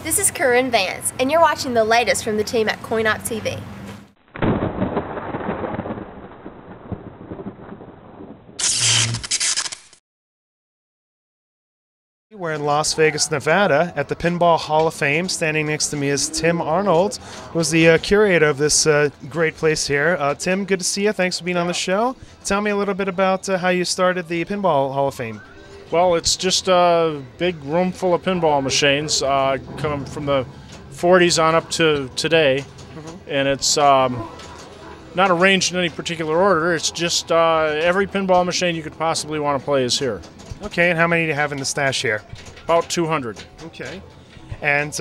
This is Corinne Vance, and you're watching the latest from the team at CoinOpTV. We're in Las Vegas, Nevada at the Pinball Hall of Fame. Standing next to me is Tim Arnold, who's the curator of this great place here. Tim, good to see you. Thanks for being on the show. Tell me a little bit about how you started the Pinball Hall of Fame. Well, it's just a big room full of pinball machines come from the 40s on up to today. And it's not arranged in any particular order. It's just every pinball machine you could possibly want to play is here. Okay, and how many do you have in the stash here? About 200. Okay. And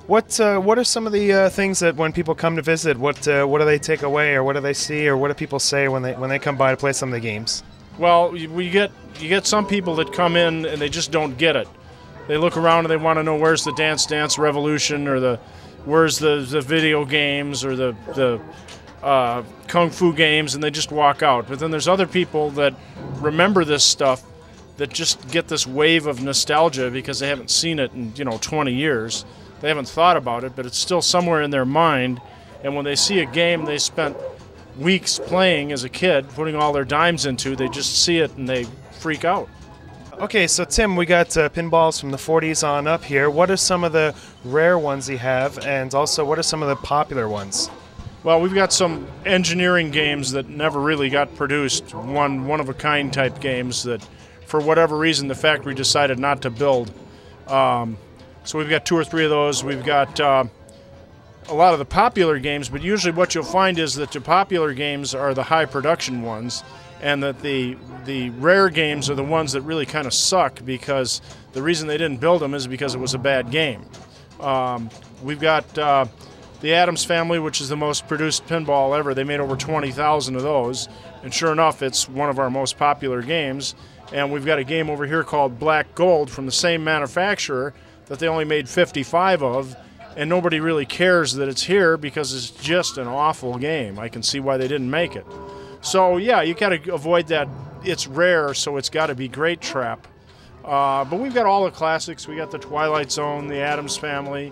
what are some of the things that when people come to visit, what do they take away, or what do they see, or what do people say when they come by to play some of the games? Well, you get some people that come in and they just don't get it. They look around and they want to know where's the Dance Dance Revolution, or where's the video games, or the Kung Fu games, and they just walk out. But then there's other people that remember this stuff, that just get this wave of nostalgia because they haven't seen it in 20 years. They haven't thought about it, but it's still somewhere in their mind. And when they see a game they spent weeks playing as a kid, putting all their dimes into, they just see it and they freak out. Okay, so Tim, we got pinballs from the 40s on up here. What are some of the rare ones you have, and also what are some of the popular ones? Well, we've got some engineering games that never really got produced, one-of-a-kind type games that for whatever reason the factory decided not to build. So we've got 2 or 3 of those. We've got a lot of the popular games, but usually what you'll find is that the popular games are the high production ones, and that the rare games are the ones that really kind of suck, because the reason they didn't build them is because it was a bad game. We've got the Addams Family, which is the most produced pinball ever. They made over 20,000 of those, and sure enough, it's one of our most popular games. And we've got a game over here called Black Gold from the same manufacturer that they only made 55 of, and nobody really cares that it's here because it's just an awful game. I can see why they didn't make it. So yeah, you got to avoid that it's rare, so it's got to be great trap. But we've got all the classics. We got the Twilight Zone, the Addams Family,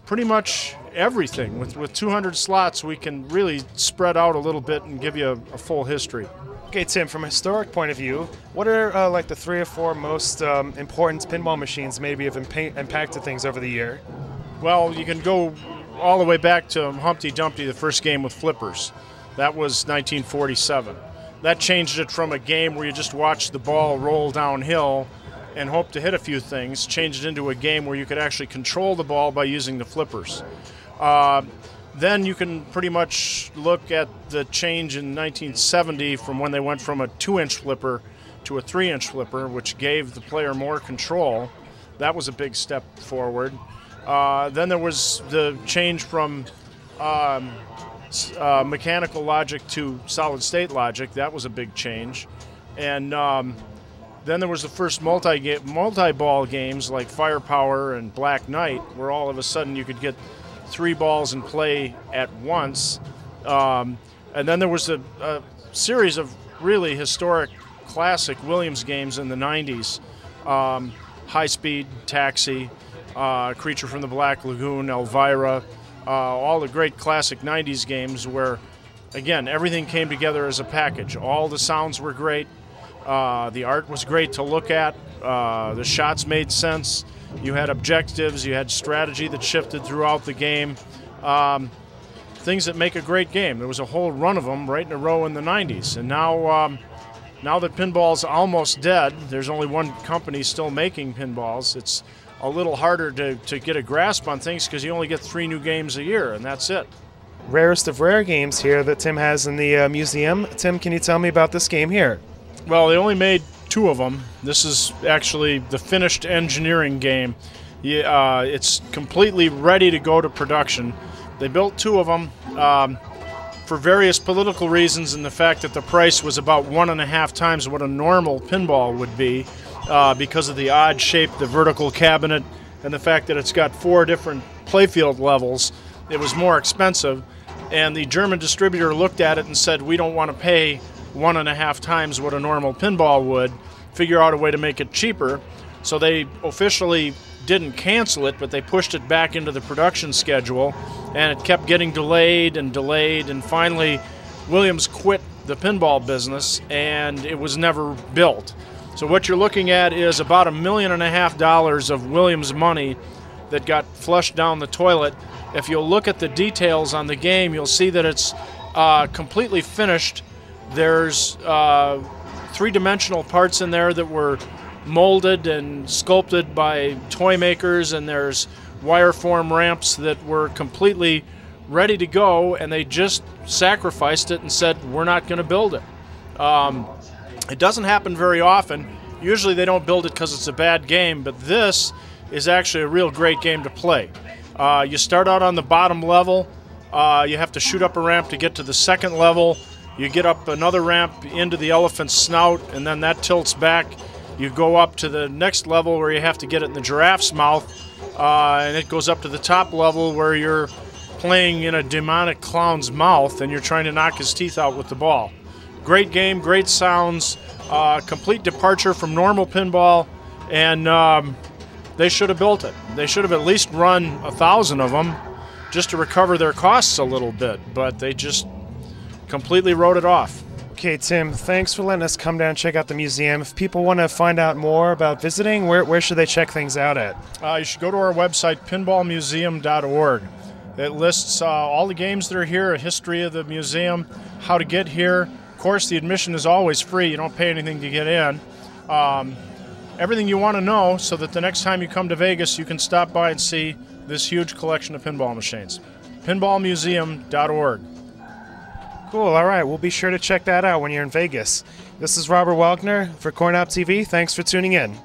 pretty much everything. With 200 slots, we can really spread out a little bit and give you a full history. Okay, Tim, from a historic point of view, what are like the 3 or 4 most important pinball machines maybe have impacted things over the year? Well, you can go all the way back to Humpty Dumpty, the first game with flippers. That was 1947. That changed it from a game where you just watched the ball roll downhill and hope to hit a few things, changed it into a game where you could actually control the ball by using the flippers. Then you can pretty much look at the change in 1970 from when they went from a 2-inch flipper to a 3-inch flipper, which gave the player more control. That was a big step forward. Then there was the change from mechanical logic to solid-state logic. That was a big change. And then there was the first multi-ball games like Firepower and Black Knight, where all of a sudden you could get 3 balls in play at once. And then there was a series of really historic classic Williams games in the 90s. High Speed, Taxi, Creature from the Black Lagoon, Elvira, all the great classic 90s games where, again, everything came together as a package. All the sounds were great. The art was great to look at. The shots made sense. You had objectives, you had strategy that shifted throughout the game. Things that make a great game. There was a whole run of them right in a row in the 90s. And now that pinball's almost dead, there's only one company still making pinballs. It's a little harder to get a grasp on things because you only get 3 new games a year, and that's it. Rarest of rare games here that Tim has in the museum. Tim, can you tell me about this game here? Well, they only made 2 of them. This is actually the finished engineering game. It's completely ready to go to production. They built 2 of them for various political reasons, and the fact that the price was about 1.5 times what a normal pinball would be because of the odd shape, the vertical cabinet, and the fact that it's got 4 different playfield levels. It was more expensive, and the German distributor looked at it and said, we don't want to pay 1.5 times what a normal pinball would, figure out a way to make it cheaper. So they officially didn't cancel it, but they pushed it back into the production schedule, and it kept getting delayed and delayed, and finally Williams quit the pinball business, and it was never built. So what you're looking at is about $1.5 million of Williams money that got flushed down the toilet. If you'll look at the details on the game, you'll see that it's completely finished. There's three-dimensional parts in there that were molded and sculpted by toy makers, and there's wireform ramps that were completely ready to go, and they just sacrificed it and said, we're not going to build it. It doesn't happen very often. Usually they don't build it because it's a bad game, but this is actually a real great game to play. You start out on the bottom level. You have to shoot up a ramp to get to the second level. You get up another ramp into the elephant's snout, and then that tilts back. You go up to the next level where you have to get it in the giraffe's mouth, and it goes up to the top level where you're playing in a demonic clown's mouth and you're trying to knock his teeth out with the ball. Great game, great sounds, complete departure from normal pinball, and they should have built it. They should have at least run 1,000 of them just to recover their costs a little bit, but they just completely wrote it off. Okay, Tim, thanks for letting us come down and check out the museum. If people want to find out more about visiting, where should they check things out at? You should go to our website, pinballmuseum.org. It lists all the games that are here, a history of the museum, how to get here. Of course, the admission is always free. You don't pay anything to get in. Everything you want to know so that the next time you come to Vegas, you can stop by and see this huge collection of pinball machines. pinballmuseum.org. Cool, all right. We'll be sure to check that out when you're in Vegas. This is Robert Welkner for CoinOpTV. Thanks for tuning in.